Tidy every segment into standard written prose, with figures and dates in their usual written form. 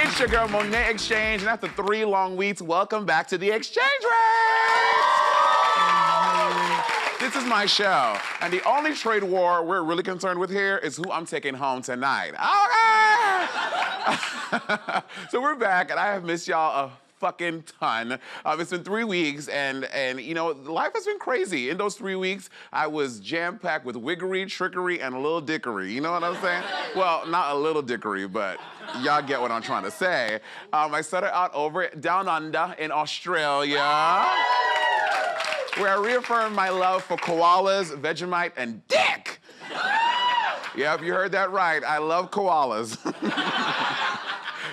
It's your girl, Monét X Change, and after 3 long weeks, welcome back to the Exchange Rate! This is my show, and the only trade war we're really concerned with here is who I'm taking home tonight. Okay! So we're back, and I have missed y'all a fucking ton. It's been 3 weeks, and you know, life has been crazy. In those 3 weeks, I was jam-packed with wiggery, trickery, and a little dickery. You know what I'm saying? Well, not a little dickery, but y'all get what I'm trying to say. I started out over down under in Australia, where I reaffirmed my love for koalas, Vegemite, and dick. Yep, you heard that right. I love koalas.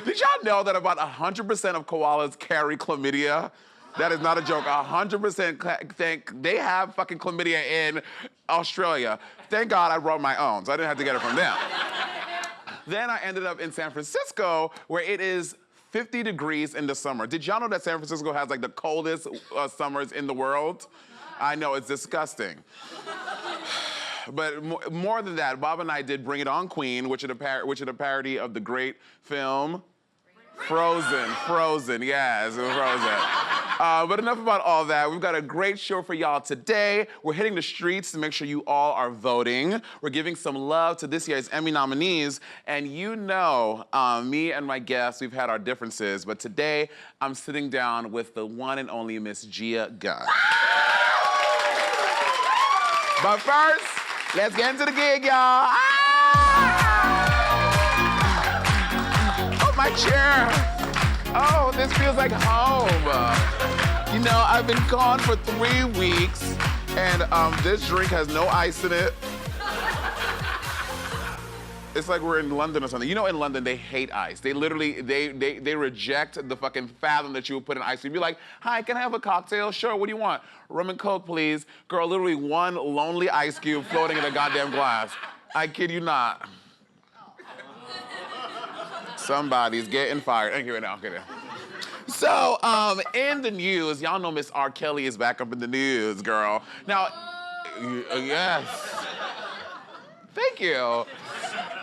Did y'all know that about 100% of koalas carry chlamydia? That is not a joke. 100% think they have fucking chlamydia in Australia. Thank God I brought my own, so I didn't have to get it from them. Then I ended up in San Francisco, where it is 50 degrees in the summer. Did y'all know that San Francisco has like the coldest summers in the world? I know, it's disgusting. But more than that, Bob and I did Bring It On Queen, which is a parody of the great film Frozen, yes, Frozen. But enough about all that. We've got a great show for y'all today. We're hitting the streets to make sure you all are voting. We're giving some love to this year's Emmy nominees. And you know, me and my guests, we've had our differences, but today I'm sitting down with the one and only Miss Gia Gunn. But first, let's get into the gig, y'all. Oh, my chair. Oh, this feels like home. You know, I've been gone for 3 weeks, and this drink has no ice in it. It's like we're in London or something. You know, in London, they hate ice. They literally, they reject the fucking fathom that you would put in ice cream. You're like, hi, can I have a cocktail? Sure, what do you want? Rum and Coke, please. Girl, literally one lonely ice cube floating in a goddamn glass. I kid you not. Somebody's getting fired. Thank you right now, okay now. So, in the news, y'all know Miss R. Kelly is back up in the news, girl. Now, yes. Thank you.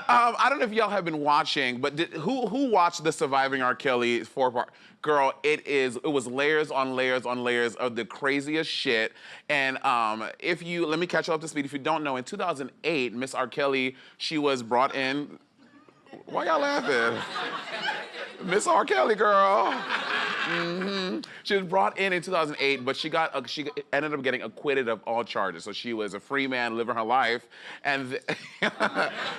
I don't know if y'all have been watching, but who watched the Surviving R. Kelly 4-part? Girl, it was layers on layers on layers of the craziest shit. And let me catch you up to speed. If you don't know, in 2008, Miss R. Kelly, she was brought in. Why y'all laughing? Miss R. Kelly, girl. Mm-hmm. She was brought in 2008, but she ended up getting acquitted of all charges. So she was a free man living her life. And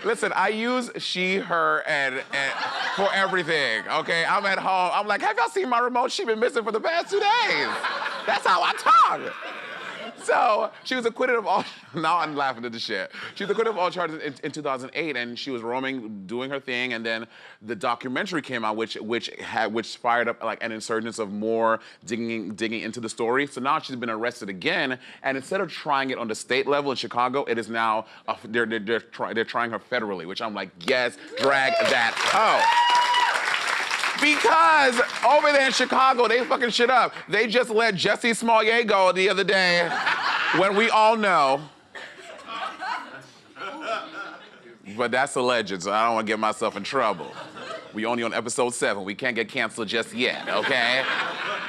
listen, I use she, her, and for everything, okay? I'm at home. I'm like, have y'all seen my remote? She been missing for the past 2 days. That's how I talk. So she was acquitted of all, now I'm laughing at the shit. She was acquitted of all charges in 2008, and she was roaming, doing her thing, and then the documentary came out, which fired up like an insurgence of more digging into the story. So now she's been arrested again, and instead of trying it on the state level in Chicago, it is now, they're trying her federally, which I'm like, yes, drag that hoe. Because over there in Chicago, they fucking shit up. They just let Jussie Smollett go the other day when we all know. But that's alleged, so I don't want to get myself in trouble. We only on episode 7. We can't get canceled just yet, okay?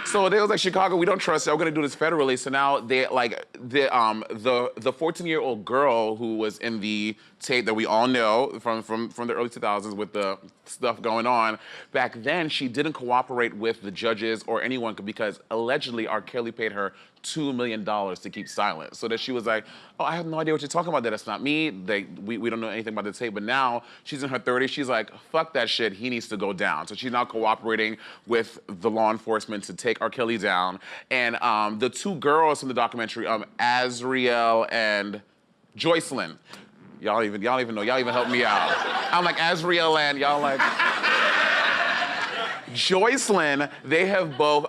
So they was like, Chicago, we don't trust you. We're gonna do this federally. So now they like the 14-year-old girl who was in the tape that we all know from the early 2000s with the stuff going on. Back then, she didn't cooperate with the judges or anyone because allegedly R. Kelly paid her $2 million to keep silent. So that she was like, oh, I have no idea what you're talking about. That's not me. We don't know anything about the tape. But now she's in her 30s. She's like, fuck that shit. He needs to go down. So she's now cooperating with the law enforcement to take R. Kelly down. And the 2 girls from the documentary, Azriel and Joycelyn. Y'all even know. Y'all even help me out. I'm like Azriel and y'all like. Joycelyn, they have both,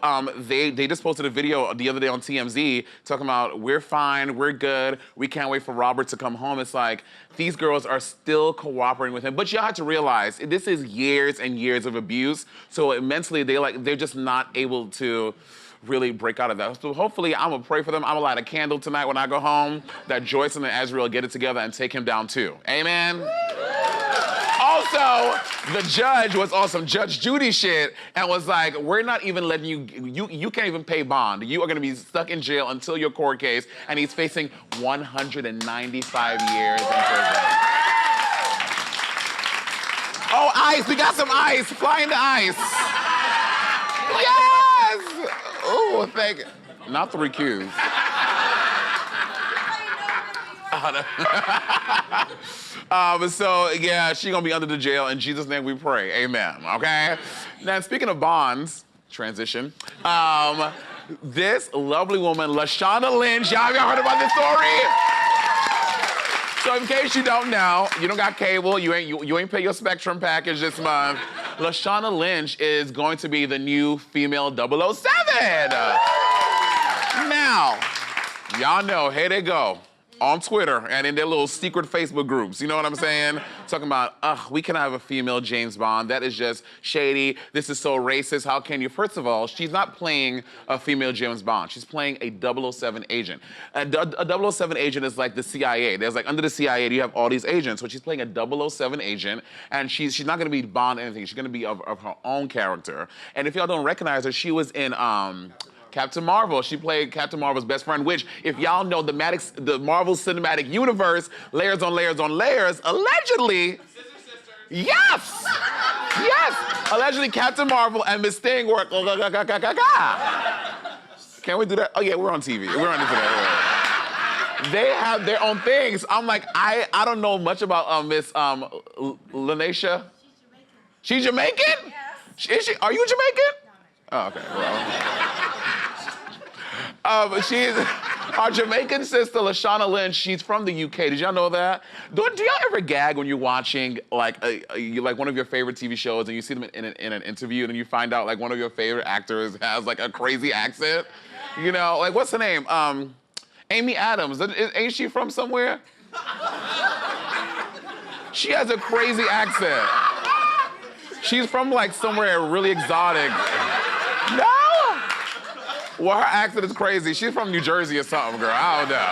they just posted a video the other day on TMZ talking about, we're fine, we're good, we can't wait for Robert to come home. It's like, these girls are still cooperating with him. But you have to realize, this is years and years of abuse, so mentally, they're just not able to really break out of that. So hopefully, I'm gonna pray for them. I'm gonna light a candle tonight when I go home, that Joycelyn and Azriel get it together and take him down too. Amen? Also, So the judge was on some Judge Judy shit and was like, we're not even letting you can't even pay bond. You are gonna be stuck in jail until your court case, and he's facing 195 years in prison. Oh, ice, we got some ice, flying the ice. Yes! Oh, thank you. Not 3 Qs. So yeah, she gonna be under the jail. In Jesus' name we pray, amen, okay? Now, speaking of bonds, transition, this lovely woman, Leshawna Lynch, y'all ever heard about this story? So in case you don't know, you don't got cable, you ain't pay your Spectrum package this month, Leshawna Lynch is going to be the new female 007. Now, y'all know, here they go. On Twitter and in their little secret Facebook groups, you know what I'm saying? Talking about, we cannot have a female James Bond. That is just shady. This is so racist. How can you? First of all, she's not playing a female James Bond. She's playing a 007 agent. A 007 agent is like the CIA. There's like, under the CIA, you have all these agents. So she's playing a 007 agent, and she's not gonna be Bond anything. She's gonna be of her own character. And if y'all don't recognize her, she was in, Captain Marvel. She played Captain Marvel's best friend, which, if y'all know the Marvel Cinematic Universe, layers on layers on layers, allegedly, yes, allegedly Captain Marvel and Miss Thing work. Can we do that? Oh yeah, we're on TV. We're on internet. They have their own things. I'm like, I don't know much about Miss Leshawna. She's Jamaican. She's Jamaican? Yes. Is she? Are you Jamaican? Oh, okay. Well. She's our Jamaican sister, Leshawna Lynch. She's from the UK. Did y'all know that? Do y'all ever gag when you're watching like like one of your favorite TV shows and you see them in an interview and then you find out like one of your favorite actors has like a crazy accent? You know, like what's her name? Amy Adams. Ain't she from somewhere? She has a crazy accent. She's from like somewhere really exotic. No! Well, her accent is crazy. She's from New Jersey or something, girl. I don't know.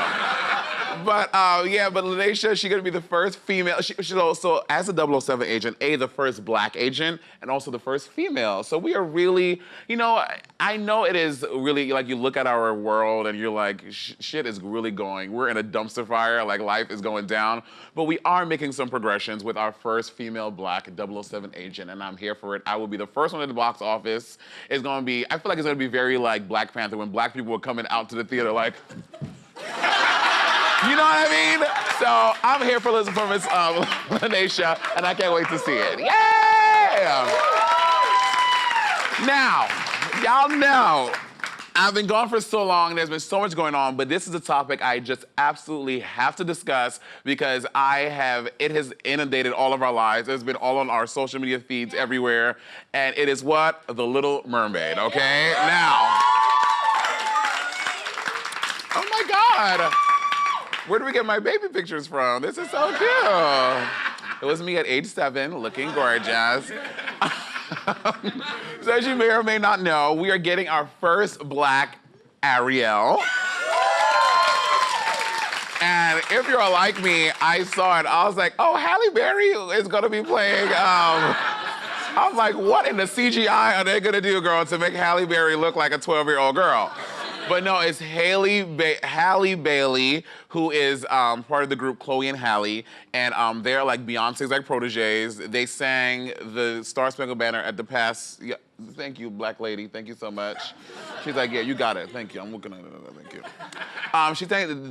But yeah, but Leshawna, she's gonna be the first female. She's also, as a 007 agent, the first black agent and also the first female. So we are really, you know, I know it is really, like you look at our world and you're like, shit is really going. We're in a dumpster fire, like life is going down. But we are making some progressions with our first female black 007 agent, and I'm here for it. I will be the first one at the box office. It's gonna be, I feel like it's gonna be very like Black Panther when black people were coming out to the theater like, you know what I mean? So I'm here for Miss Leshawna, and I can't wait to see it. Yeah! Now, y'all know, I've been gone for so long, and there's been so much going on, but this is a topic I just absolutely have to discuss because it has inundated all of our lives. It's been all on our social media feeds everywhere, and it is what? The Little Mermaid, okay? Now, oh my God. Where do we get my baby pictures from? This is so cute. It was me at age 7, looking gorgeous. So as you may or may not know, we are getting our first black Ariel. And if you're like me, I saw it, I was like, oh, Halle Berry is gonna be playing, I'm like, what in the CGI are they gonna do, girl, to make Halle Berry look like a 12-year-old girl? But no, it's Halle Bailey, who is part of the group Chloe and Halle, and they're like Beyonce's like proteges. They sang the Star Spangled Banner at the past. Yeah, thank you, black lady. Thank you so much. She's like, yeah, you got it. Thank you. I'm looking at it. Thank you.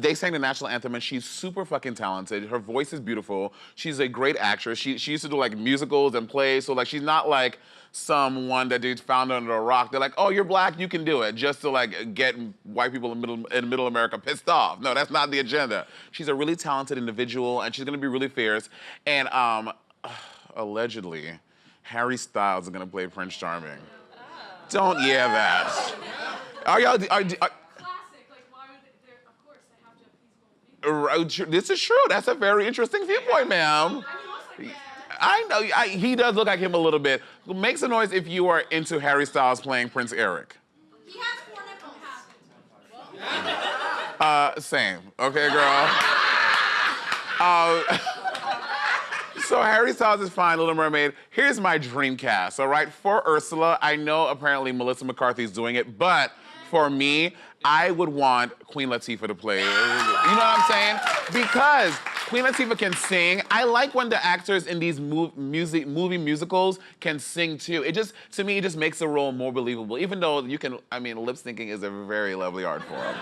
They sang the national anthem, and she's super fucking talented. Her voice is beautiful. She's a great actress. She used to do like musicals and plays, so like she's not like someone that they found under a rock. They're like, oh, you're black, you can do it, just to like get white people in middle America pissed off. No, that's not the agenda. She's a really talented individual, and she's gonna be really fierce. And allegedly, Harry Styles is gonna play Prince Charming. Don't that. Are y'all? Classic. Like, why would they? Of course, they have to have these people. This is true. That's a very interesting viewpoint, ma'am. I know, he does look like him a little bit. Make some noise if you are into Harry Styles playing Prince Eric. He has 4 nipples. Same, okay, girl? So Harry Styles is fine, Little Mermaid. Here's my dream cast, all right? For Ursula, I know apparently Melissa McCarthy's doing it, but for me, I would want Queen Latifah to play. You know what I'm saying? Because Queen Latifah can sing. I like when the actors in these movie musicals can sing too. It just, to me, it just makes the role more believable. Even though you can, I mean, lip syncing is a very lovely art form.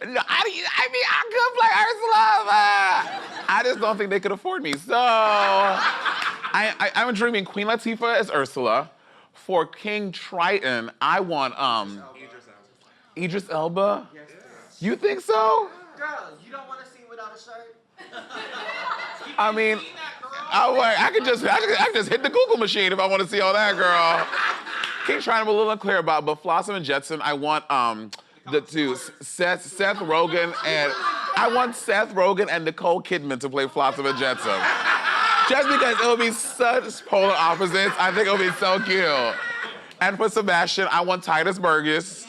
No, I mean, I could play Ursula, but I just don't think they could afford me. So, I'm dreaming Queen Latifah as Ursula. For King Triton, I want Idris Elba. Yes. You think so? Girl, you don't want to sing without a shirt? I mean, I could just hit the Google machine if I want to see all that, girl. King Triton, I'm a little unclear about, but Flossom and Jetson, I want the two, Seth Rogen and Nicole Kidman to play Flossom and Jetson. Just because it'll be such polar opposites, I think it'll be so cute. And for Sebastian, I want Titus Burgess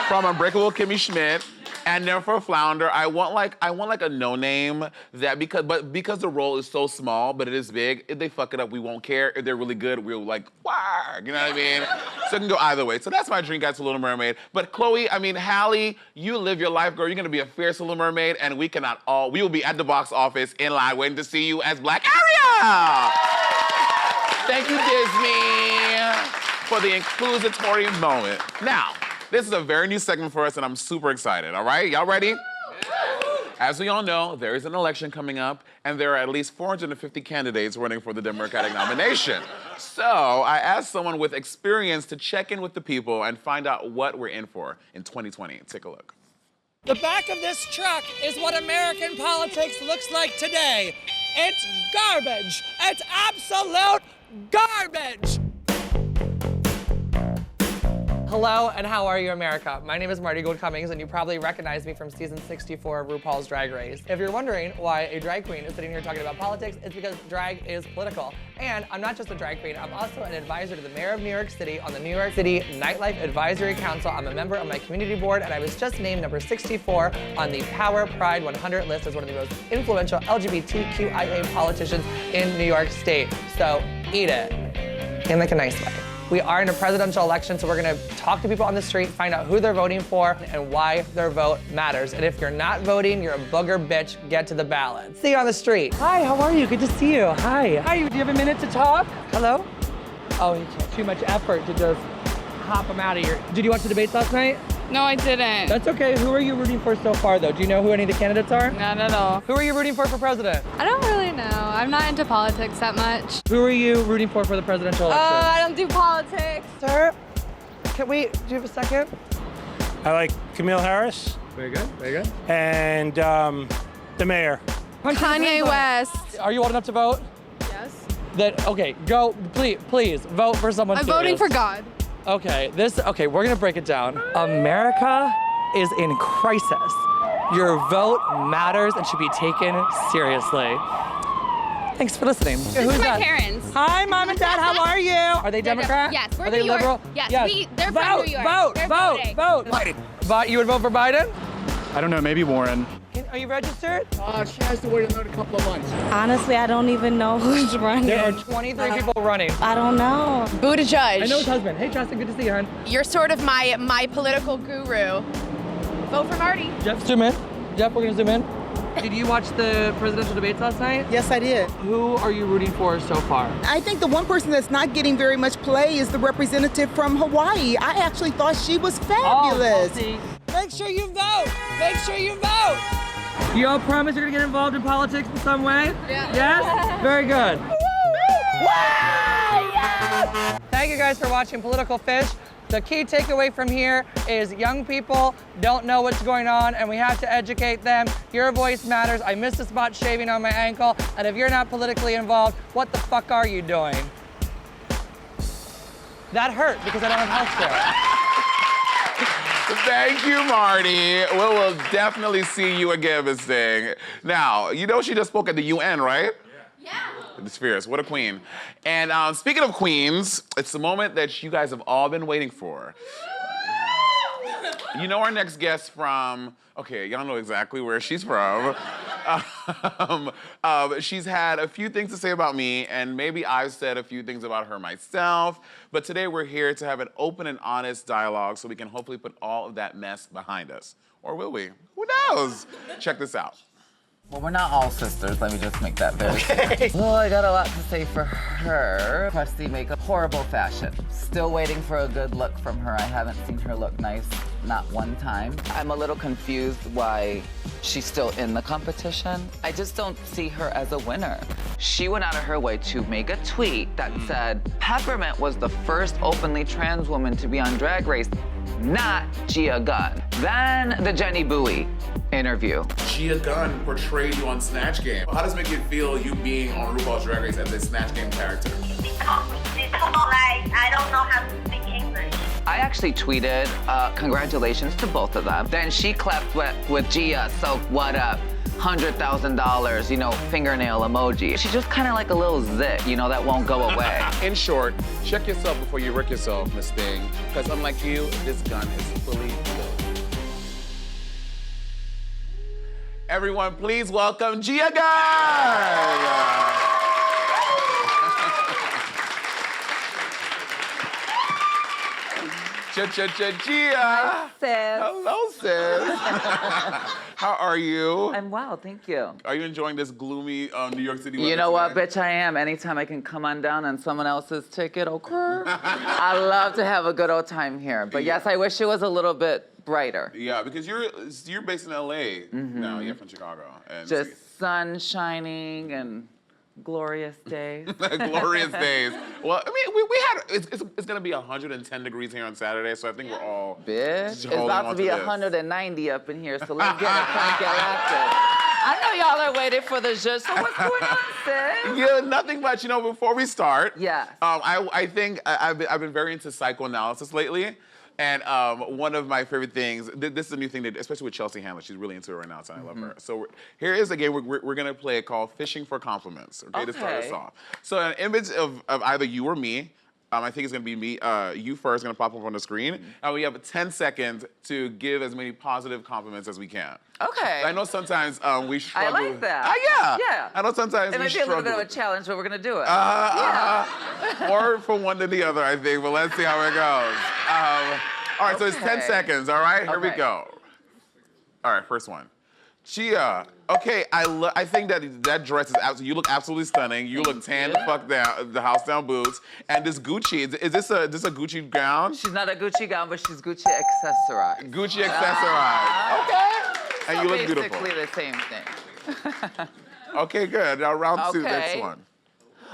from Unbreakable Kimmy Schmidt. And then for Flounder, I want like a no-name that because the role is so small, but it is big. If they fuck it up, we won't care. If they're really good, we'll like, wow, you know what I mean? So it can go either way. So that's my dream guys for Little Mermaid. But Chloe, I mean, Hallie, you live your life, girl. You're gonna be a fierce Little Mermaid, and we will be at the box office in line waiting to see you as Black Ariel. Thank you, Disney, for the inclusatory moment. Now, this is a very new segment for us, and I'm super excited, all right? Y'all ready? As we all know, there is an election coming up, and there are at least 450 candidates running for the Democratic nomination. So I asked someone with experience to check in with the people and find out what we're in for in 2020. Take a look. The back of this truck is what American politics looks like today. It's garbage. It's absolute garbage. Hello, and how are you, America? My name is Marty Gold Cummings, and you probably recognize me from season 64 of RuPaul's Drag Race. If you're wondering why a drag queen is sitting here talking about politics, it's because drag is political. And I'm not just a drag queen, I'm also an advisor to the mayor of New York City on the New York City Nightlife Advisory Council. I'm a member of my community board, and I was just named number 64 on the Power Pride 100 list as one of the most influential LGBTQIA politicians in New York State. So eat it, in like a nice way. We are in a presidential election, so we're gonna talk to people on the street, find out who they're voting for and why their vote matters. And if you're not voting, you're a booger bitch, get to the ballot. See you on the street. Hi, how are you? Good to see you. Hi. Hi, do you have a minute to talk? Hello? Oh, you can't. Too much effort to just hop them out of here. Did you watch the debates last night? No, I didn't. That's okay. Who are you rooting for so far, though? Do you know who any of the candidates are? Not at all. Who are you rooting for president? I don't really know. I'm not into politics that much. Who are you rooting for the presidential election? I don't do politics. Sir, do you have a second? I like Camille Harris. Very good, very good. And the mayor. Kanye West. Are you old enough to vote? Yes. Then, okay, go, please, vote for someone I'm serious. voting for God. Okay, we're gonna break it down. America is in crisis. Your vote matters and should be taken seriously. Thanks for listening. This is my parents. Hi, Mom and Dad, how are you? Are they Democrat? Yes, we're Are they New York. liberal? Yes, they're vote, from New York. Vote, They're vote, voting. vote. Biden. You would vote for Biden? I don't know, maybe Warren. Are you registered? She has to wait another couple of months. Honestly, I don't even know who's running. There are 23 people running. I don't know. Buttigieg. I know his husband. Hey, Justin, good to see you, hon. You're sort of my political guru. Vote for Marty. Jeff, zoom in. Jeff, we're gonna zoom in. Did you watch the presidential debates last night? Yes, I did. Who are you rooting for so far? I think the one person that's not getting very much play is the representative from Hawaii. I actually thought she was fabulous. Make sure you vote. Make sure you vote. You all promise you're gonna get involved in politics in some way? Yeah. Yes? Very good. Thank you guys for watching Political Fish. The key takeaway from here is young people don't know what's going on and we have to educate them. Your voice matters. I missed a spot shaving on my ankle, and if you're not politically involved, what the fuck are you doing? That hurt because I don't have health care. Thank you, Marty. We will definitely see you again, Miss Thing. Now, you know she just spoke at the UN, right? Yeah. It's fierce. What a queen. And speaking of queens, it's the moment that you guys have all been waiting for. You know our next guest from, okay, y'all know exactly where she's from. She's had a few things to say about me, and maybe I've said a few things about her myself. But today we're here to have an open and honest dialogue so we can hopefully put all of that mess behind us. Or will we? Who knows? Check this out. Well, we're not all sisters, let me just make that very clear. Well, I got a lot to say for her. Crusty makeup, horrible fashion. Still waiting for a good look from her. I haven't seen her look nice, not one time. I'm a little confused why she's still in the competition. I just don't see her as a winner. She went out of her way to make a tweet that said Peppermint was the first openly trans woman to be on Drag Race, not Gia Gunn. Then the Jenny Bowie interview. Gia Gunn portrayed you on Snatch Game. How does it make you feel you being on RuPaul's Drag Race as a Snatch Game character? I don't know how to speak English. I actually tweeted congratulations to both of them. Then she clapped with Gia, so what up? $100,000, you know, fingernail emoji. She's just kind of like a little zit, you know, that won't go away. In short, check yourself before you wreck yourself, Miss Thing. Because unlike you, this gun is fully loaded. Everyone, please welcome Gia Gunn! Gia! Sis. Hello, sis. How are you? I'm well, thank you. Are you enjoying this gloomy New York City weather? You know what, today? bitch, I am. Anytime I can come on down on someone else's ticket, okay? I love to have a good old time here. But yes, I wish it was a little bit brighter. Yeah, because you're based in LA now. You're from Chicago. And Just sun shining and glorious days. glorious days. Well, I mean, we had, it's gonna be 110 degrees here on Saturday, so I think we're all Bitch, it's holding about on to be this. 190 up in here, so let's get it crank it active. I know y'all are waiting for the zhuzh, so what's going on, sis? Yeah, nothing much. You know, before we start, Yes. I think I've been very into psychoanalysis lately. And one of my favorite things, this is a new thing, especially with Chelsea Handler, she's really into it right now, so I love her. So here is a game we're gonna play called Fishing for Compliments, okay, to start us off. So an image of either you or me, I think it's gonna be me, you first, gonna pop up on the screen, and we have 10 seconds to give as many positive compliments as we can. Okay. I know sometimes we struggle. I like that. Yeah. I know sometimes It we might be a struggle. little bit of a challenge, but we're gonna do it. Or from one to the other, I think, but let's see how it goes. All right, so it's 10 seconds, all right? Here we go. All right, first one. Gia, okay, I think that dress is you look absolutely stunning. You look tan the fuck down, the house down boots. And this Gucci, is this a Gucci gown? She's not a Gucci gown, but she's Gucci accessorized. Gucci accessorized. Okay. And you look beautiful. Basically the same thing. Okay, good. Now round two, Okay. next one.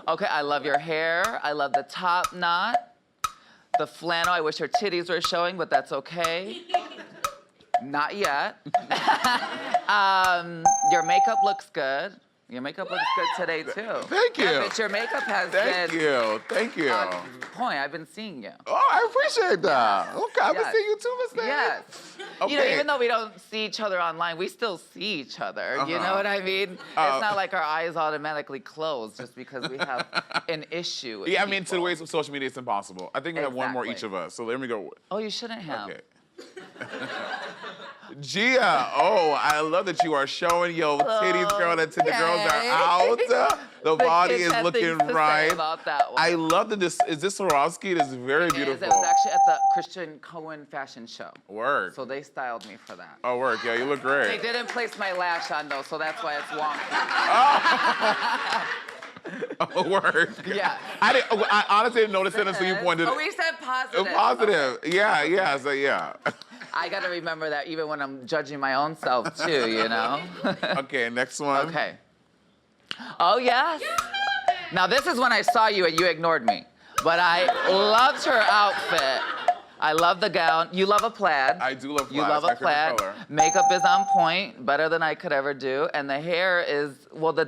Okay, I love your hair. I love the top knot. The flannel, I wish her titties were showing, but that's okay. Not yet. Your makeup looks good. Your makeup looks good today, too. Thank you. Yeah, bitch, your makeup has Thank you. on point. I've been seeing you. Oh, I appreciate that. Okay, I've been Yes. seeing you too, Miss Thing. Yes. Okay. You know, even though we don't see each other online, we still see each other. You know what I mean? It's not like our eyes automatically close just because we have an issue with Yeah, I mean, people. today's with social media, it's impossible. I think we have one more Exactly. each of us, so let me go. Oh, you shouldn't have. Okay. Gia, oh, I love that you are showing your titties, girl. That the girls are out. The body kids is had looking things to say right. about that one. I love that is this Swarovski? This is very beautiful. It was actually at the Christian Cohen fashion show. Work. So they styled me for that. Oh, work. Yeah, you look They great. didn't place my lash on though, so that's why it's wonky. Oh, work. Yeah. I honestly didn't notice it until you pointed Oh, we said positive. Positive. Yeah. So yeah. I gotta remember that even when I'm judging my own self too, you know? Okay, next one. Okay. Oh, yes. Now, this is when I saw you and you ignored me. But I loved her outfit. I love the gown. You love a plaid. I do love plaid. You love It's my a plaid. favorite color. Makeup is on point, better than I could ever do. And the hair is, well,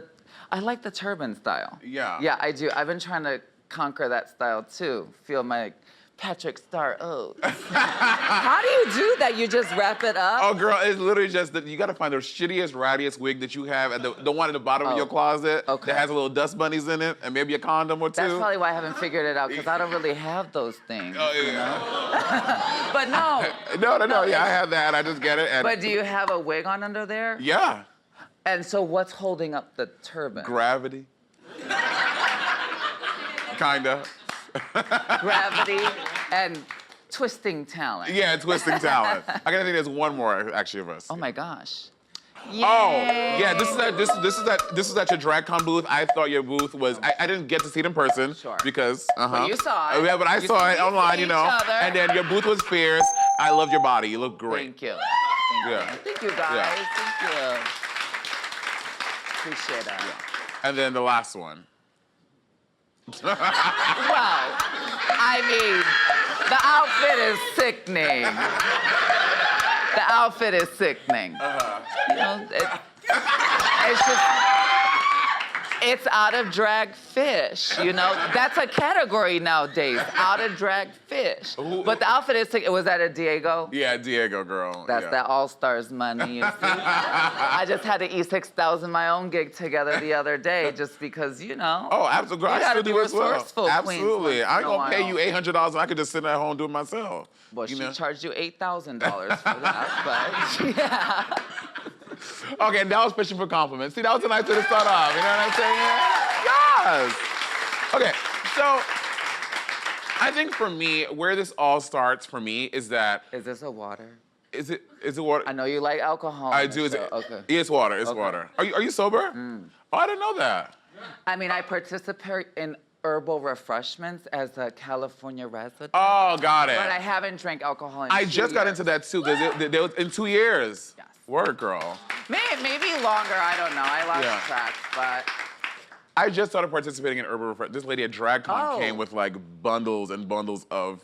I like the turban style. Yeah. Yeah, I do. I've been trying to conquer that style too. Feel my Patrick Star Oats. How do you do that? You just wrap it up? Oh, girl, it's literally just that you gotta find the shittiest, rattiest wig that you have, and the one at the bottom of your closet that has a little dust bunnies in it, and maybe a condom or two. That's probably why I haven't figured it out, because I don't really have those things. Oh, yeah. You know? But no. No, yeah, I have that. I just get it. And But do you have a wig on under there? yeah. And so what's holding up the turban? Gravity. Kinda. Gravity and twisting talent. Yeah, twisting talent. I gotta think there's one more actually of us. Oh my gosh. Yay. Oh, yeah, this is at your DragCon booth. I thought your booth was, I didn't get to see it in person. Sure. Because, But you saw it. Yeah, but I saw it online, you know. each other. And then your booth was fierce. I loved your body. You look great. Thank you. Yeah. Thank you, guys. Yeah. Thank you. Appreciate that. And then the last one. Well, I mean, the outfit is sickening. The outfit is sickening. You know, it's just, it's out of drag fish, you know? That's a category nowadays, out of drag fish. But the outfit is sick. Was that a Diego? Yeah, Diego, girl. That's yeah. that All-Stars money, you see? I just had to eat 6,000 my own gig together the other day just because, you know. Oh, absolutely. You I gotta still be do as well. resourceful, Absolutely. Queens, I ain't gonna pay once you in a $800 and I could just sit at home and do it myself. Well, you she know? charged you $8,000 for that, but yeah. Okay, that was fishing for compliments. See, that was a nice way to start off. You know what I'm saying? Yes. Okay, so I think for me, where this all starts for me is that. Is this a water? Is it water? I know you like alcohol. I do. Is it? Okay. Yeah, it's water. It's Okay. water. Are you sober? Oh, I didn't know that. I mean, I participate in herbal refreshments as a California resident. Oh, got it. But I haven't drank alcohol in I 2 just got years. into that too because they was in 2 years. Yes. Word, girl. Maybe longer, I don't know. I lost Yeah. track, but I just started participating in herbal refreshments. This lady at DragCon Oh. came with like bundles and bundles of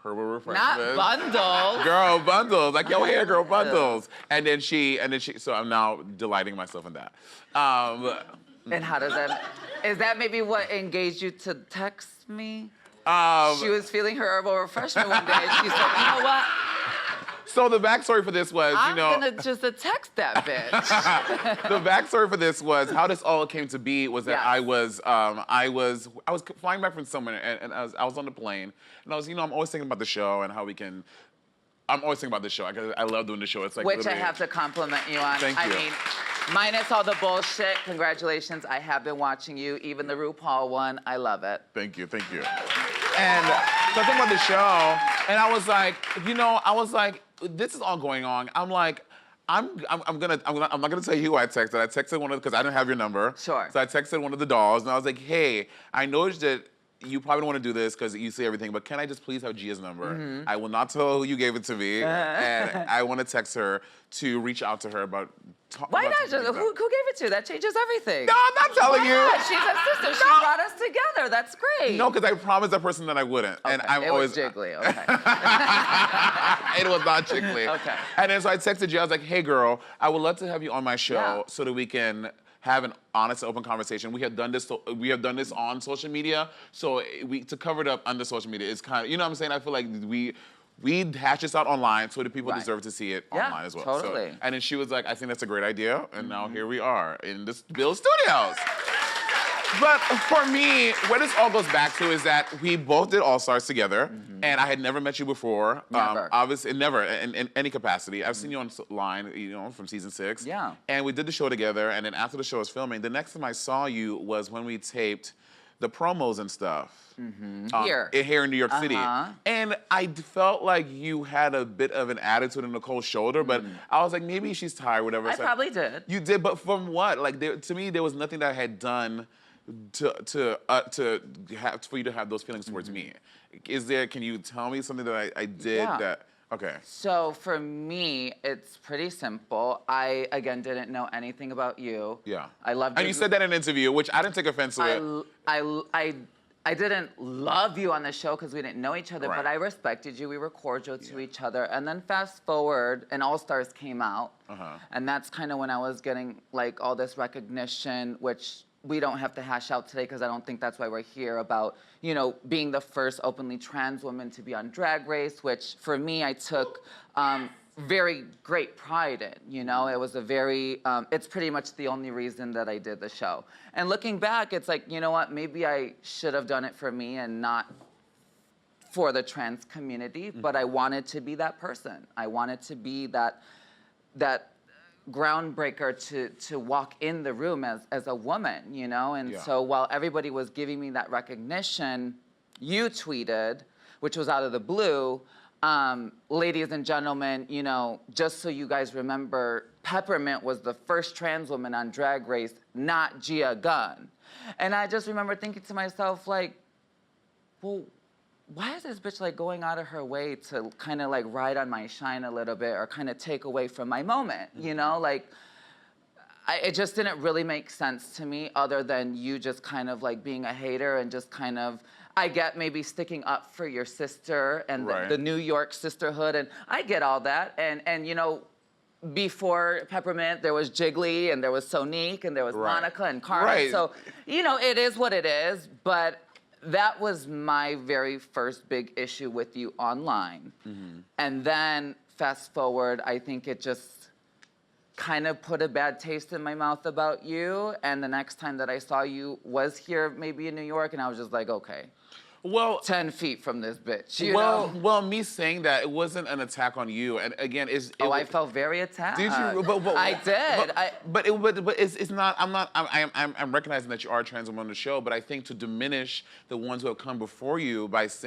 herbal not refreshments. bundles. Girl, bundles. Like, yo, here, girl, bundles. And then she, so I'm now delighting myself in that. And how does that, is that maybe what engaged you to text me? She was feeling her herbal refreshment one day, and she said, you know what? So the backstory for this was, I'm you know. gonna just text that bitch. The backstory for this was how this all came to be was that Yes. I was flying back from somewhere and I was on the plane and I was, you know, I'm always thinking about the show and how we can. I'm always thinking about the show. I love doing the show. It's like Which I literally- have to compliment you on. Thank I you. mean, minus all the bullshit, congratulations. I have been watching you, even the RuPaul one. I love it. Thank you. And so I think about the show, and I was like, you know, this is all going on. I'm like, I'm not gonna tell you who I texted. I texted one of because I didn't have your number. Sure. So I texted one of the dolls, and I was like, hey, I noticed that you probably don't want to do this because you see everything, but can I just please have Gia's number? Mm-hmm. I will not tell who you gave it to me, and I want to text her to reach out to her about. Why about not? Just, something who gave it to you? That changes everything. No, I'm not telling you. Yeah, she's a sister. She brought us together. That's great. No, because I promised that person that I wouldn't, and Okay, I'm it always. was jiggly. Okay. It was not Chick-fil-A. Okay. And then so I texted you. I was like, "Hey, girl, I would love to have you on my show Yeah. so that we can have an honest, open conversation. We have done this. We have done this on social media. So to cover it up under social media is kind of, you know what I'm saying? I feel like we hash this out online so that people Right. deserve to see it Yeah, online as well. totally. So, and then she was like, "I think that's a great idea." And now here we are in this Bill Studios. But for me, what this all goes back to is that we both did All Stars together, and I had never met you before. Never. Obviously, never in any capacity. I've seen you online, you know, from season 6. Yeah. And we did the show together, and then after the show was filming, the next time I saw you was when we taped the promos and stuff. Here. Here in New York City. Uh-huh. And I felt like you had a bit of an attitude on Nicole's shoulder, but I was like, maybe she's tired, whatever. I It's like, probably did. you did, but from what? Like, to me, there was nothing that I had done to have for you to have those feelings towards me. Can you tell me something that I did Yeah. that? Okay. So for me, it's pretty simple. I, again, didn't know anything about you. Yeah. I loved And you said that in an interview, which I didn't take offense to it. I didn't love you on the show because we didn't know each other, Right. but I respected you. We were cordial to each other. And then fast forward, and All Stars came out. And that's kind of when I was getting like all this recognition, which we don't have to hash out today because I don't think that's why we're here, about, you know, being the first openly trans woman to be on Drag Race, which for me, I took very great pride in, you know? It was a very, it's pretty much the only reason that I did the show. And looking back, it's like, you know what, maybe I should have done it for me and not for the trans community, but I wanted to be that person. I wanted to be that groundbreaker to walk in the room as a woman, you know? And so while everybody was giving me that recognition, you tweeted, which was out of the blue, ladies and gentlemen, you know, just so you guys remember, Peppermint was the first trans woman on Drag Race, not Gia Gunn. And I just remember thinking to myself, like, well, why is this bitch like going out of her way to kind of like ride on my shine a little bit or kind of take away from my moment, you know? Like, it just didn't really make sense to me other than you just kind of like being a hater and just kind of, I get maybe sticking up for your sister and the New York sisterhood, and I get all that. And you know, before Peppermint, there was Jiggly and there was Sonique and there was Monica and Carmen. So, you know, it is what it is, but that was my very first big issue with you online. And then fast forward, I think it just kind of put a bad taste in my mouth about you. And the next time that I saw you was here, maybe in New York, and I was just like, okay. Well, 10 feet from this bitch, you know? Well, me saying that, it wasn't an attack on you. And again, I felt very attacked. Did you? I did. But it's not, I'm recognizing that you are a trans woman on the show, but I think to diminish the ones who have come before you because,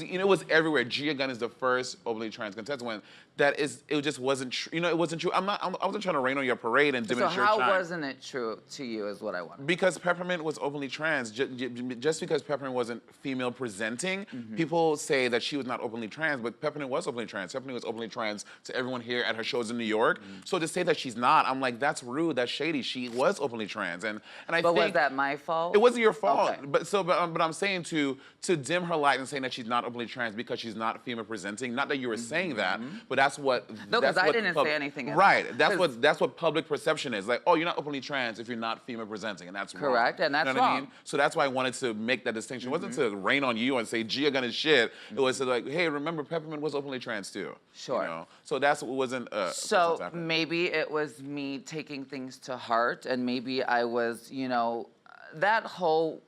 you know, it was everywhere. Gia Gunn is the first openly trans contestant. It just wasn't true. You know, it wasn't true. I wasn't trying to rain on your parade and diminish your shine. So how wasn't it true to you is what I want. Because Peppermint was openly trans. Just because Peppermint wasn't female presenting, people say that she was not openly trans, but Peppermint was openly trans. Peppermint was openly trans to everyone here at her shows in New York. So to say that she's not, I'm like, that's rude, that's shady. She was openly trans, and I think. But was that my fault? It wasn't your fault. Okay. But I'm saying to dim her light and saying that she's not openly trans because she's not female presenting. Not that you were saying that, but that's what. No, because I didn't say anything. Right. That's what public perception is. Like, oh, you're not openly trans if you're not female presenting, and that's correct, wrong. and that's you know what wrong. I mean? So that's why I wanted to make that distinction. It wasn't to rain on you and say Gia Gunn is shit. It was to like, hey, remember Peppermint was openly trans too. Sure. You know? So that's what wasn't. So maybe it was me taking things to heart, and maybe I was, you know, that whole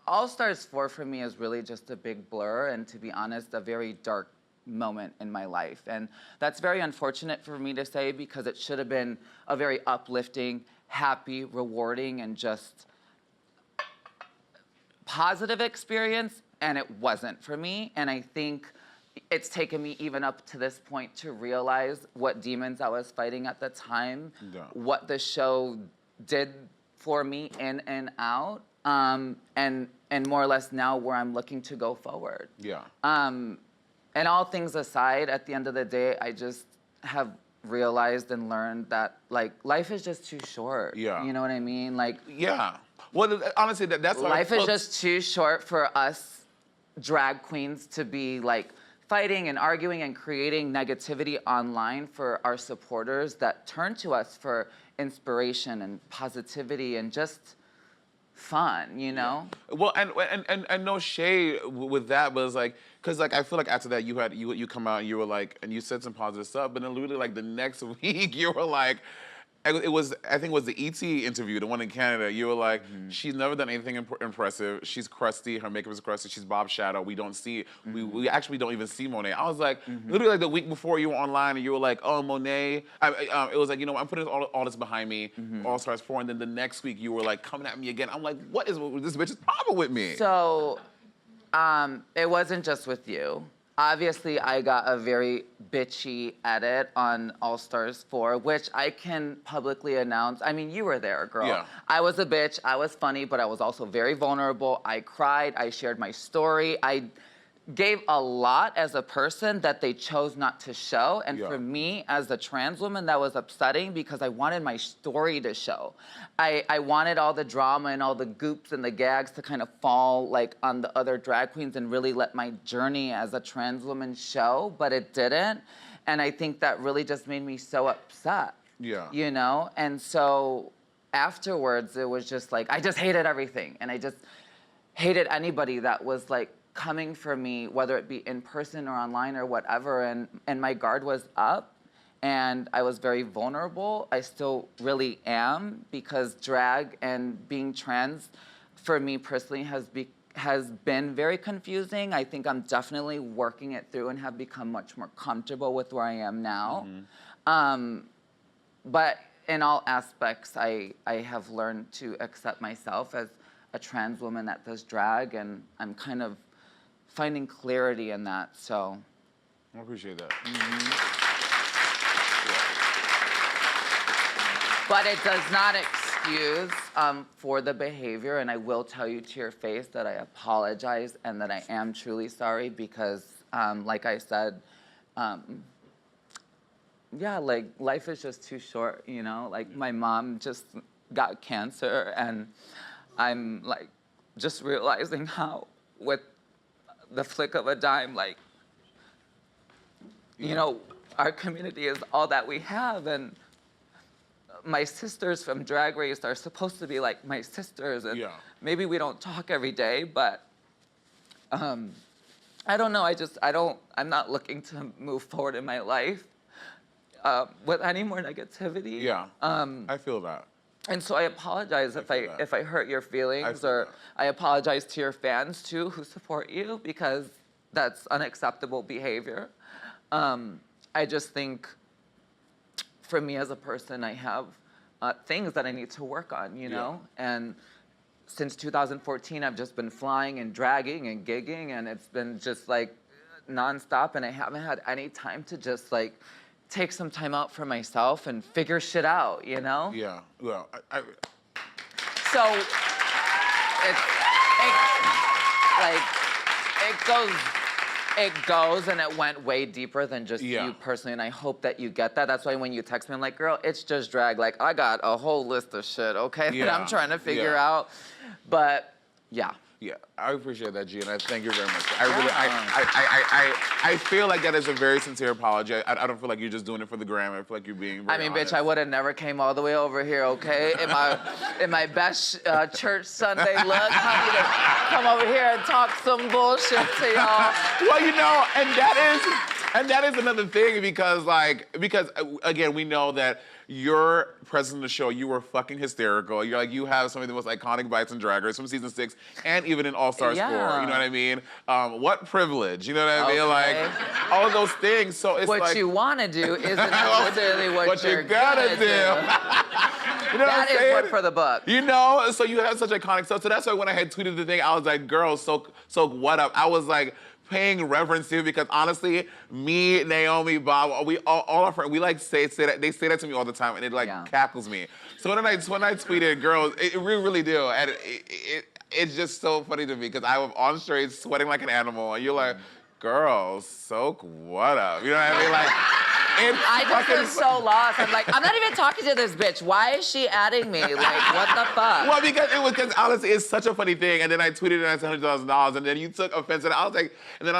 All Stars 4 for me is really just a big blur, and to be honest, a very dark moment in my life. And that's very unfortunate for me to say because it should have been a very uplifting, happy, rewarding, and just positive experience, and it wasn't for me. And I think it's taken me even up to this point to realize what demons I was fighting at the time, what the show did for me in and out, and more or less now where I'm looking to go forward. And all things aside, at the end of the day, I just have realized and learned that, like, life is just too short. You know what I mean? Like, well, honestly, that's life is just too short for us drag queens to be, like, fighting and arguing and creating negativity online for our supporters that turn to us for inspiration and positivity and just fun, you know? Well, and no shade with that, but it's like, cause like I feel like after that you come out and you were like, and you said some positive stuff, but then literally like the next week you were like, I think it was the ET interview, the one in Canada. You were like, she's never done anything impressive. She's crusty. Her makeup is crusty. She's Bob Shadow. We don't see, we actually don't even see Monet. I was like, literally like the week before you were online and you were like, oh, Monet. It was like, you know, I'm putting all this behind me, All Stars 4, and then the next week you were like coming at me again. I'm like, what is this bitch's problem with me? So, it wasn't just with you. Obviously, I got a very bitchy edit on All Stars 4, which I can publicly announce. I mean, you were there, girl. I was a bitch. I was funny, but I was also very vulnerable. I cried. I shared my story. I gave a lot as a person that they chose not to show. And for me, as a trans woman, that was upsetting because I wanted my story to show. I wanted all the drama and all the goops and the gags to kind of fall like on the other drag queens and really let my journey as a trans woman show, but it didn't. And I think that really just made me so upset. You know? And so afterwards, it was just like, I just hated everything. And I just hated anybody that was like, coming for me, whether it be in person or online or whatever, and my guard was up, and I was very vulnerable. I still really am, because drag and being trans, for me personally, has been very confusing. I think I'm definitely working it through and have become much more comfortable with where I am now. but in all aspects, I have learned to accept myself as a trans woman that does drag, and I'm kind of finding clarity in that, so. I appreciate that. But it does not excuse for the behavior, and I will tell you to your face that I apologize and that I am truly sorry because, like I said, yeah, like life is just too short, you know? Like my mom just got cancer, and I'm like just realizing how with the flick of a dime, like, you know, our community is all that we have, and my sisters from Drag Race are supposed to be like my sisters, and maybe we don't talk every day, but I don't know, I'm not looking to move forward in my life with any more negativity. Yeah, I feel that. And so I apologize if I hurt your feelings, or I apologize to your fans too who support you, because that's unacceptable behavior. I just think for me as a person, I have things that I need to work on, you know? And since 2014, I've just been flying and dragging and gigging, and it's been just like nonstop, and I haven't had any time to just like take some time out for myself and figure shit out, you know? Yeah, well, So it goes and it went way deeper than just you personally, and I hope that you get that. That's why when you text me, I'm like, girl, it's just drag. Like, I got a whole list of shit, okay, that I'm trying to figure out. But yeah. Yeah, I appreciate that, Gia, and I thank you very much. I feel like that is a very sincere apology. I don't feel like you're just doing it for the gram. I feel like you're being very honest. Bitch, I would have never came all the way over here, okay? In my best church Sunday look, honey, to come over here and talk some bullshit to y'all. Well, you know, and that is another thing because again, we know that your presence in the show, you were fucking hysterical. You're like, you have some of the most iconic bites in Drag Race from season 6 and even in All Stars 4. You know what I mean? What privilege, you know what I mean? Like, all of those things. So it's what you want to do isn't necessarily what you're gonna do. You know that is what for the book. You know, so you have such iconic stuff. So that's why when I had tweeted the thing, I was like, girl, so what up? I was like, paying reverence to, because honestly, me, Naomi, Bob, we all our friends, we like say that, they say that to me all the time, and it like cackles me. So when I tweeted, girls, it really do, and it's just so funny to me, because I was on stage sweating like an animal, and you're like, girls, soak what up? You know what I mean? Like, I just was so lost. I'm like, I'm not even talking to this bitch. Why is she adding me? Like, what the fuck? Well, because honestly, it's such a funny thing. And then I tweeted it, and I said $100,000, and then you took offense, and I was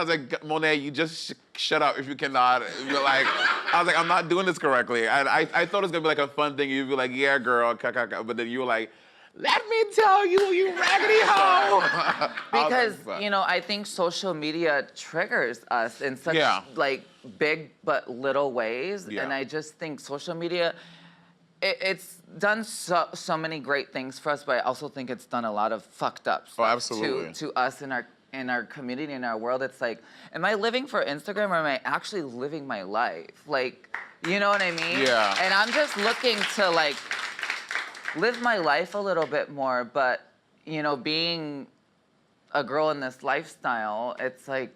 like, Monét, you just shut up if you cannot. You're like, I was like, I'm not doing this correctly. And I thought it was gonna be like a fun thing. You'd be like, yeah, girl, but then you were like, let me tell you, you raggedy hoe. Because, you know, I think social media triggers us in such like big but little ways. And I just think social media, it's done so many great things for us, but I also think it's done a lot of fucked up stuff to us in our community, in our world. It's like, am I living for Instagram, or am I actually living my life? Like, you know what I mean? Yeah. And I'm just looking to like live my life a little bit more, but, you know, being a girl in this lifestyle, it's like,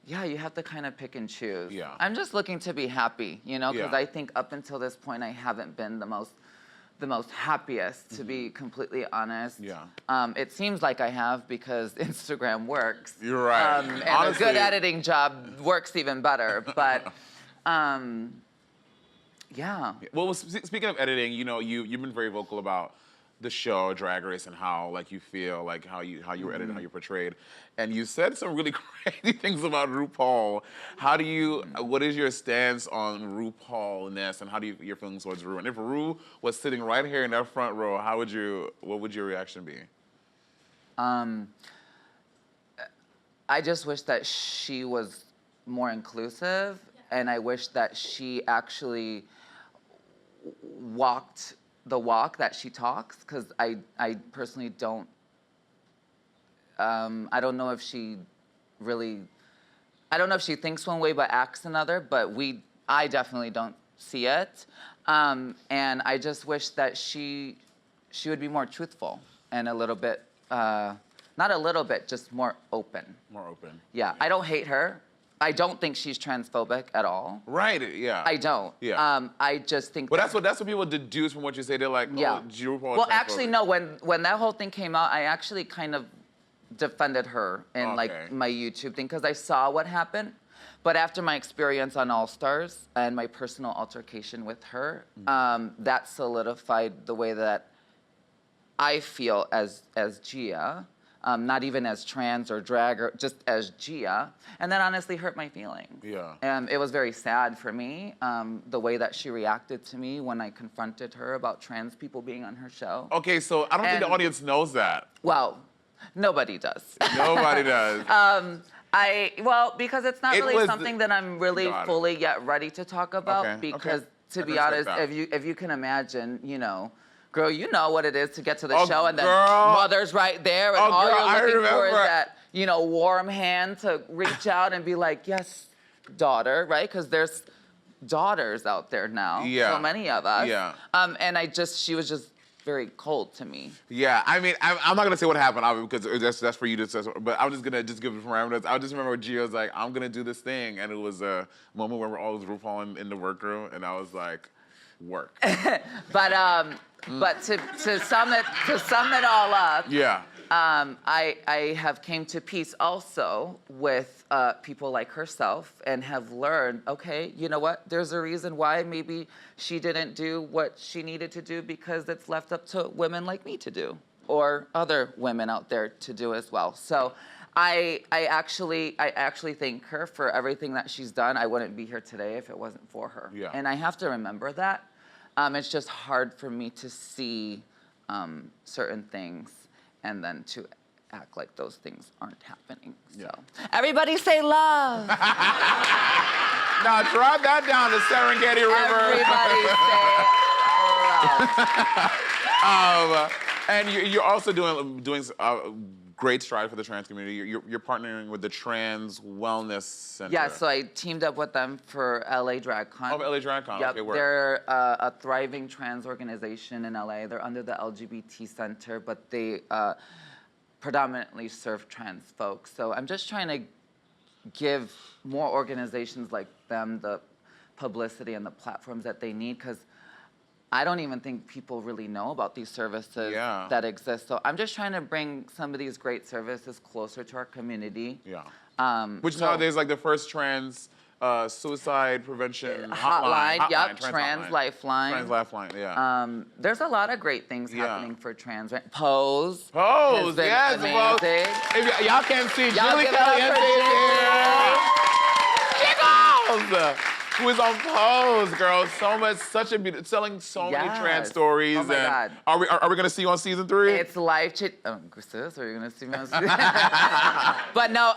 yeah, you have to kind of pick and choose. Yeah. I'm just looking to be happy, you know, because I think up until this point, I haven't been the most happiest, to be completely honest. Yeah. It seems like I have, because Instagram works. You're right. And honestly, a good editing job works even better, but, yeah. Well, speaking of editing, you know, you've been very vocal about the show Drag Race and how like you feel, like how you were edited, how you portrayed, and you said some really crazy things about RuPaul. What is your stance on RuPaul-ness, and how do your feelings towards Ru? And if Ru was sitting right here in that front row, what would your reaction be? I just wish that she was more inclusive, and I wish that she actually walked the walk that she talks, because I personally don't, I don't know if she thinks one way but acts another, but I definitely don't see it. And I just wish that she would be more truthful and a little bit, not a little bit, just more open. More open. Yeah, I don't hate her. I don't think she's transphobic at all. Right, yeah. I don't. Yeah. I just think. But that's what people deduce from what you say. They're like, Yeah. oh, RuPaul is Well, actually, transphobic. no. When that whole thing came out, I actually kind of defended her in like Okay. my YouTube thing because I saw what happened. But after my experience on All Stars and my personal altercation with her, that solidified the way that I feel as Gia. Not even as trans or drag, or just as Gia, and that honestly hurt my feelings. Yeah. It was very sad for me, the way that she reacted to me when I confronted her about trans people being on her show. Okay, so I don't think the audience knows that. Well, nobody does. Nobody does. Because it's not really something that I'm really fully yet ready to talk about. Okay, Because okay. to I be can honest, respect that. if you can imagine, you know. Girl, you know what it is to get to the Oh, show and then girl. mother's right there and Oh, all girl, I you're looking for is remember. that, you know, warm hand to reach out and be like, yes, daughter, right? Because there's daughters out there now. Yeah. So many of us. Yeah. And she was just very cold to me. Yeah, I mean, I'm not gonna say what happened because that's for you to say. But I'm just gonna give the parameters. I just remember Gia was like, "I'm gonna do this thing," and it was a moment where we're all RuPaul in the workroom, and I was like, "Work." But to sum it all up, Yeah. I have came to peace also with people like herself and have learned, okay, you know what? There's a reason why maybe she didn't do what she needed to do because it's left up to women like me to do or other women out there to do as well. So I actually thank her for everything that she's done. I wouldn't be here today if it wasn't for her. Yeah. And I have to remember that. It's just hard for me to see certain things and then to act like those things aren't happening. So everybody say love. Now drive that down the Serengeti River. Everybody say love. And you're also doing great stride for the trans community. You're partnering with the Trans Wellness Center. Yeah, so I teamed up with them for LA DragCon. Oh, LA DragCon. Yep, Okay, where? they're a thriving trans organization in LA. They're under the LGBT Center, but they predominantly serve trans folks. So I'm just trying to give more organizations like them the publicity and the platforms that they need, because I don't even think people really know about these services that exist. So I'm just trying to bring some of these great services closer to our community. Yeah. Which nowadays, like the first trans suicide prevention hotline. Yep, trans Trans hotline. Lifeline. Trans Lifeline, yeah. There's a lot of great things happening for trans. Pose. Pose, has been yes, Pose. amazing. If y'all can't see, Y'all Julie give it up for Caliente is here. Jiggles! Who is on Pose, girl. Selling so many trans stories. Oh my God. Are we gonna see you on season 3? It's life-changing. Sis, are you gonna see me on season? But no,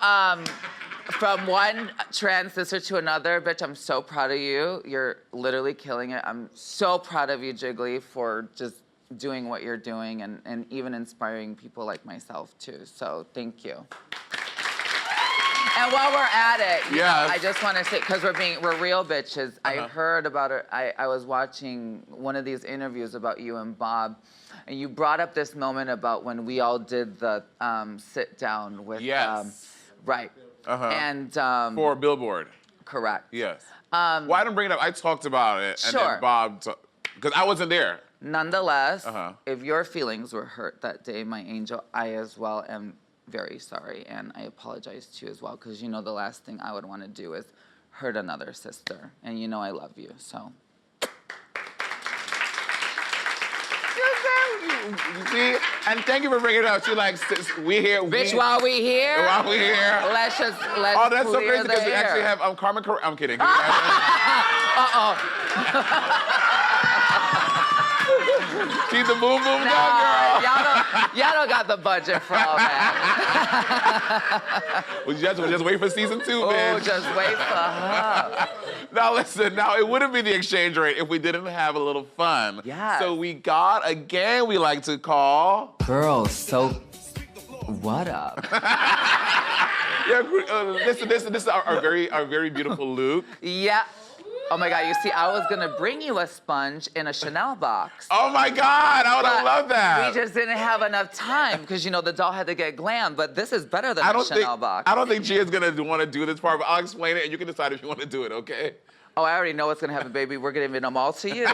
from one trans sister to another, bitch, I'm so proud of you. You're literally killing it. I'm so proud of you, Jiggly, for just doing what you're doing and even inspiring people like myself too. So thank you. And while we're at it, you know, I just want to say, because we're real bitches. I heard about it. I was watching one of these interviews about you and Bob, and you brought up this moment about when we all did the sit down with right. And for Billboard. Correct. Yes. Well, I didn't bring it up. I talked about it, and then Bob, because I wasn't there. Nonetheless, if your feelings were hurt that day, my angel, I as well am very sorry, and I apologize to you as well, because you know the last thing I would want to do is hurt another sister, and you know I love you, so. You see? And thank you for bringing it up. She like, we here. Bitch, while we here. While we here. Let's oh, that's so crazy because we actually have Carmen. I'm kidding. She's the boom boom girl. Y'all don't got the budget for all that. Well, just wait for season 2, Oh, bitch. just wait for her. Now listen, it wouldn't be the exchange rate if we didn't have a little fun. Yeah. So we got a game we like to call Girls, so what up? Yeah, this is our very beautiful Luke. Yeah. Oh my God, you see, I was gonna bring you a sponge in a Chanel box. Oh my God, I would have loved that. We just didn't have enough time because, you know, the doll had to get glam, but this is better than a Chanel box. I don't think Gia's gonna want to do this part, but I'll explain it and you can decide if you want to do it, okay? Oh, I already know what's gonna happen, baby. We're giving them all to you.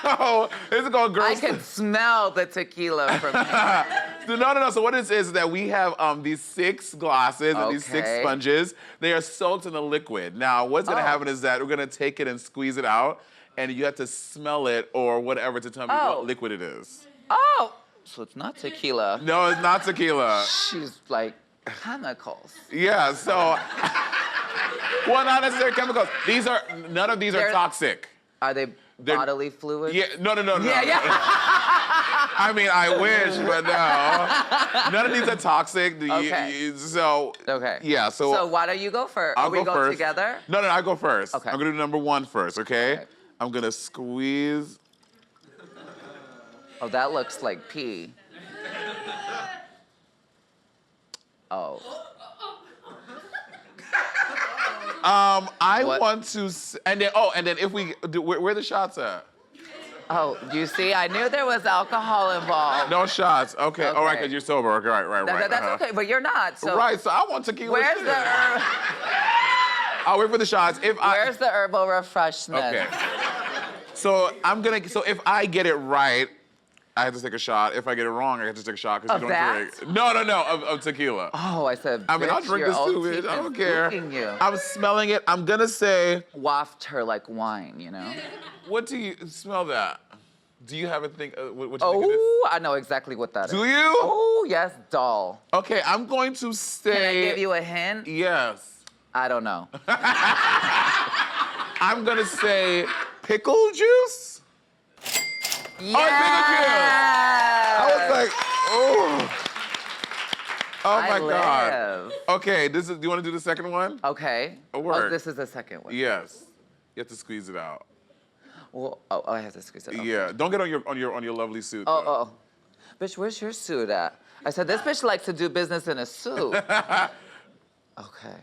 So, this is called Girls. I can smell the tequila from here. No. So what it is that we have these 6 glasses and these 6 sponges. They are soaked in the liquid. Now, what's gonna happen is that we're gonna take it and squeeze it out, and you have to smell it or whatever to tell me what liquid it is. Oh, so it's not tequila. No, it's not tequila. She's like chemicals. Yeah, so, well, not necessarily chemicals. None of these are toxic. Are they bodily fluids? Yeah, no. Yeah. I mean, I wish, but no. None of these are toxic. Okay. Okay. Yeah, So why don't you go first? I'll go go first. Together? No, I go first. Okay. I'm gonna do number 1 first, okay? I'm gonna squeeze. Oh, that looks like pee. Oh. I want to, and then if we do, where the shots at? Oh, you see, I knew there was alcohol involved. No shots. Okay. All right, because you're sober. Okay, right. That's okay, but you're not. So right. So I want tequila. Where's the herb? I'll wait for the shots. Where's the herbal refreshment? Okay. So if I get it right, I have to take a shot. If I get it wrong, I have to take a shot because you don't drink. No, of tequila. Oh, I said. I mean, I'll drink this too, bitch. I don't care. I'm smelling it. I'm gonna say. Waft her like wine, you know. What do you smell that? Do you have a thing? What you think it is? Oh, I know exactly what that is. Do you? Oh, yes, doll. Okay, I'm going to say. Can I give you a hint? Yes. I don't know. I'm gonna say pickle juice. Yeah. Oh, pickle juice. I was like, oh my God. Okay, do you want to do the second one? Okay. Oh, this is the second one. Yes. You have to squeeze it out. Well, I have to squeeze it. Okay. Yeah. Don't get on your lovely suit. Oh. Bitch, where's your suit at? I said this bitch likes to do business in a suit. Okay.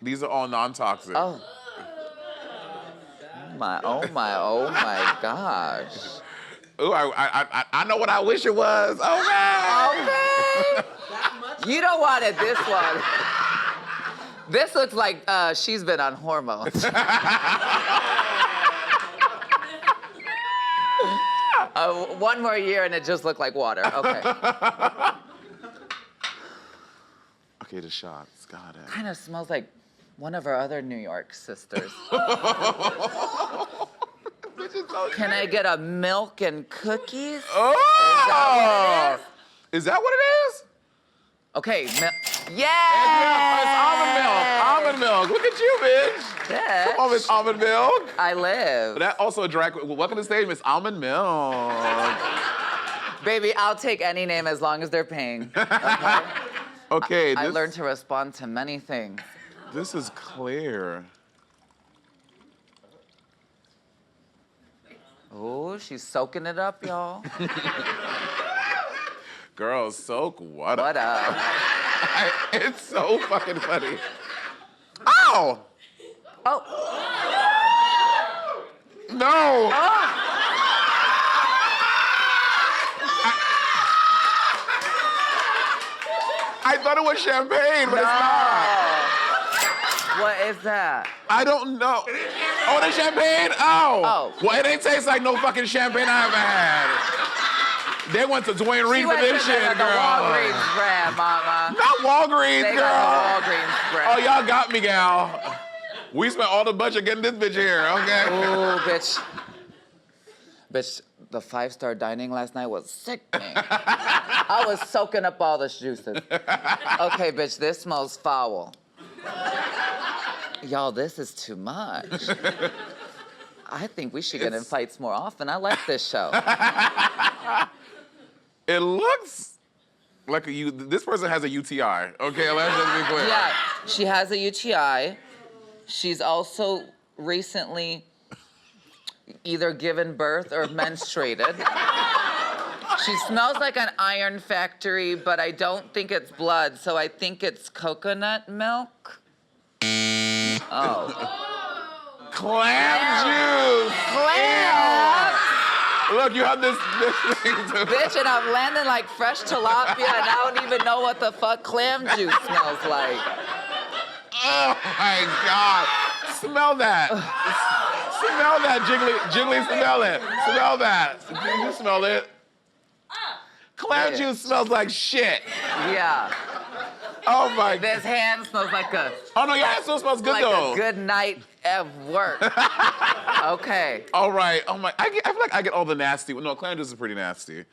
These are all non-toxic. Oh my gosh. Ooh, I know what I wish it was. Okay. You don't want it, this one. This looks like she's been on hormones. One more year and it just looked like water. Okay. Okay, the shots. Got it. Kind of smells like one of our other New York sisters. Can I get a milk and cookies? Oh! Is that what it is? Okay, Yeah, it's almond milk. Look at you, bitch. Bitch. Come on, Miss Almond Milk. I live. That also a drag queen. Welcome to the stage, Miss Almond Milk. Baby, I'll take any name as long as they're paying. Okay. Okay. I learned to respond to many things. This is clear. Oh, she's soaking it up, y'all. Girl, soak what up? What up? It's so fucking funny. Ow! Oh. No! Oh. I thought it was champagne, but it's not. What is that? I don't know. Oh, the champagne? Oh. Well, it ain't taste like no fucking champagne I ever had. They went to Dwayne Reed for this shit, girl. The Walgreens brand, mama. Not Walgreens, they girl. Got the Walgreens brand. Oh, y'all got me, gal. We spent all the budget getting this bitch here, okay? Ooh, bitch. Bitch, the 5-star dining last night was sickening. I was soaking up all the juices. Okay, bitch, this smells foul. Y'all, this is too much. I think we should get in fights more often. I like this show. It looks like this person has a UTI. Okay, let's just be clear. Yeah, she has a UTI. She's also recently either given birth or menstruated. She smells like an iron factory, but I don't think it's blood, so I think it's coconut milk. Oh. Clam juice. Clam. Ew. Look, you have this thing to... Bitch, and I'm landing like fresh tilapia, and I don't even know what the fuck clam juice smells like. Oh my God. Smell that. Smell that, Jiggly, smell it. Smell that. You smell it? Clam juice smells like shit. Yeah. Oh my God. This hand smells like a... Oh no, your hand still smells good like though. a good night at work. Okay. All right. Oh my, I feel like I get all the nasty. No, clam juice is pretty nasty.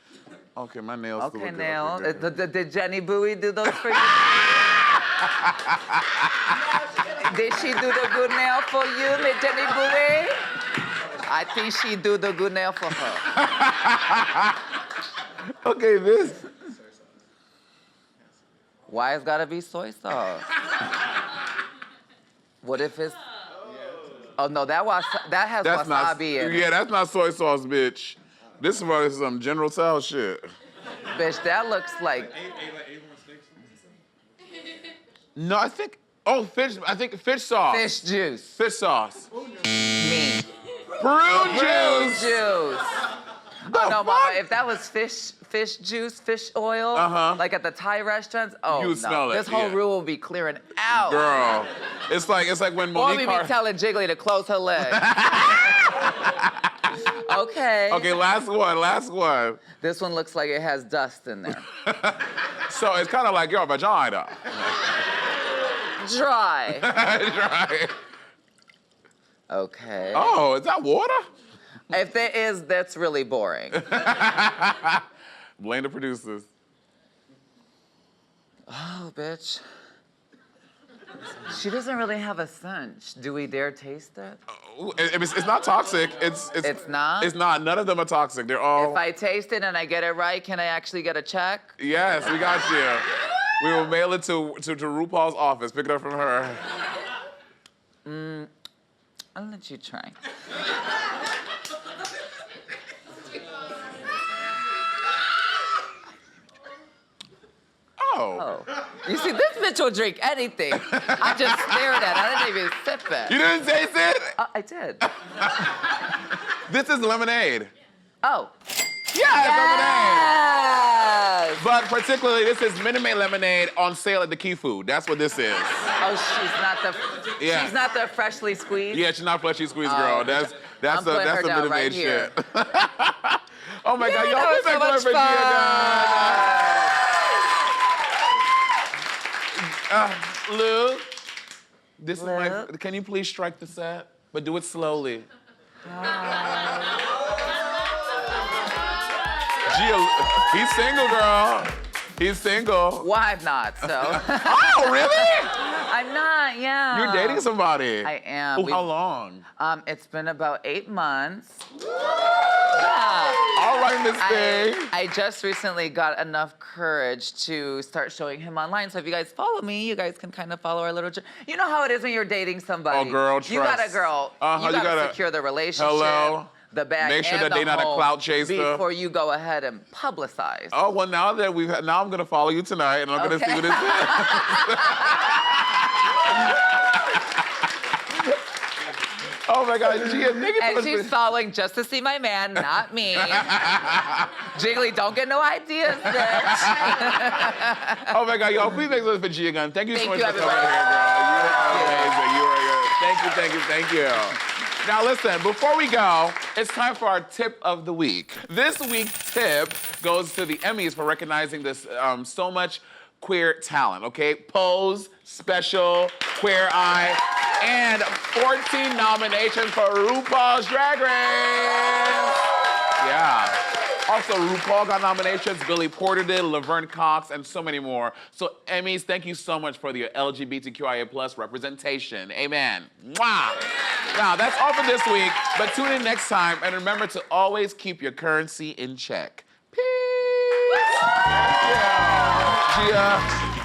Okay, my nails still Okay, look Nail. good. Okay, good. Did Jenny Bowie do those for you? Did she do the good nail for you, Miss Jenny Bowie? I think she do the good nail for her. Okay, this. Why it's gotta be soy sauce? What if it's... Oh no, that has That's not, wasabi in it. yeah, that's not soy sauce, bitch. This is probably some General Tso shit. Bitch, that looks like... No, I think, I think fish sauce. Fish juice. Fish sauce. Me. Prune Prune juice. juice. Oh no, Mama, if that was fish juice, fish oil, like at the Thai restaurants, oh You no. smell it, This whole yeah. room will be clearing out. Girl, it's like when Or Monique we be telling Jiggly to close her leg. Okay. Okay, last one. This one looks like it has dust in there. So it's kind of like your vagina. Dry. Right. Okay. Oh, is that water? If there is, that's really boring. Blame the producers. Oh, bitch. She doesn't really have a cinch. Do we dare taste it? It's not toxic. It's not? It's not. None of them are toxic. They're all... If I taste it and I get it right, can I actually get a check? Yes, we got you. We will mail it to RuPaul's office. Pick it up from her. I'll let you try. Oh. You see, this bitch will drink anything. I just stared at it. I didn't even sip it. You didn't taste it? I did. This is lemonade. Oh. Yeah, Yes! it's lemonade. But particularly, this is Minute Maid lemonade on sale at the Key Food. That's what this is. Oh, she's not the freshly squeezed? Yeah, she's not fleshy squeeze, girl. That's I'm putting her a down Minute right Maid here. shit. Oh my God, that y'all was make so that much for Gia Gunn. Lou, this is my. Can you please strike the set, but do it slowly. Gia, he's single, girl. He's single. Well, I'm not, so. Oh, really? I'm not, yeah. You're dating somebody. I am. Oh, how long? It's been about 8 months. Yeah. All right, Miss Thing. I just recently got enough courage to start showing him online. So if you guys follow me, you guys can kind of follow our little. You know how it is when you're dating somebody. Oh, girl, trust. You gotta, girl. You gotta secure the relationship. Hello. The bag. Make sure and that they're not a clout chaser before you go ahead and publicize. Oh well, now I'm gonna follow you tonight, and I'm gonna see what this is. Oh my God, Gia, nigga. And she's following just to see my man, not me. Jiggly, don't get no ideas, bitch. Oh my God, y'all, please make some for Gia Gunn. Thank you so much for coming here, everybody. girl. You are amazing. You are good. Thank you. Now listen, before we go, it's time for our tip of the week. This week's tip goes to the Emmys for recognizing this so much queer talent, okay? Pose, Special, Queer Eye, and 14 nominations for RuPaul's Drag Race. Yeah. Also, RuPaul got nominations, Billy Porter did, Laverne Cox, and so many more. So, Emmys, thank you so much for the LGBTQIA+ representation. Amen. Mwah! Now, that's all for this week, but tune in next time, and remember to always keep your currency in check. Peace! Yeah. Gia.